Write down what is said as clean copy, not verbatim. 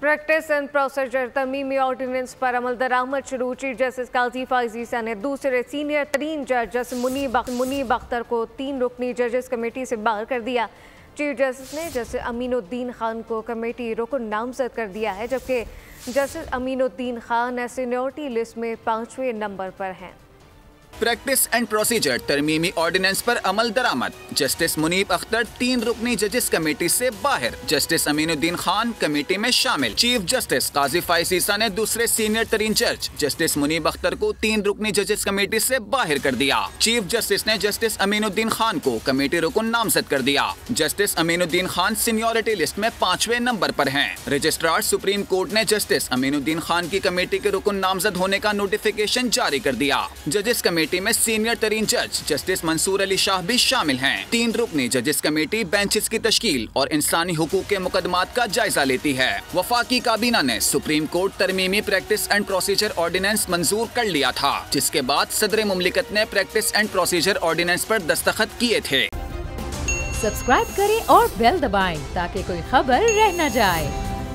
Practice and procedure तरमीमी ordinance पर अमल दरामद शुरू। Chief justice काजी फाइजीसा ने दूसरे सीनियर तरीन जज जस्टिस मुनीब अख्तर को 3 रुकनी जजेस कमेटी से बाहर कर दिया। चीफ जस्टिस ने जस्टिस अमीनुद्दीन खान को कमेटी रुकन नामजद कर दिया है, जबकि justice Aminuddin Khan seniority list में 5वें नंबर पर हैं। प्रैक्टिस एंड प्रोसीजर तरमीमी ऑर्डिनेंस पर अमल दरामद। जस्टिस मुनीब अख्तर 3 रुकनी जजेस कमेटी से बाहर, जस्टिस अमीनुद्दीन खान कमेटी में शामिल। चीफ जस्टिस काजी फाइजीसा ने दूसरे सीनियर तरीन जज जस्टिस मुनीब अख्तर को 3 रुकनी जजेस कमेटी से बाहर कर दिया। चीफ जस्टिस ने जस्टिस अमीनुद्दीन खान को कमेटी रुकन नामजद कर दिया। Justice Aminuddin Khan seniority list में 5वें नंबर पर हैं। रजिस्ट्रार सुप्रीम कोर्ट ने जस्टिस अमीनुद्दीन खान की कमेटी के रुकन नामजद होने का नोटिफिकेशन जारी कर दिया। जजेस कमेटी में सीनियर तरीन जज जस्टिस मंसूर अली शाह भी शामिल हैं। 3 रुकनी जजेस कमेटी बेंचेस की तश्कील और इंसानी हुकूक के मुकदमात का जायजा लेती है। वफाकी काबीना ने सुप्रीम कोर्ट तरमीमी प्रैक्टिस एंड प्रोसीजर ऑर्डिनेंस मंजूर कर लिया था, जिसके बाद सदर मुमलिकत ने प्रैक्टिस एंड प्रोसीजर ऑर्डिनेंस पर दस्तखत किए थे। सब्सक्राइब करें और बेल दबाएं ताकि कोई खबर रह न जाए।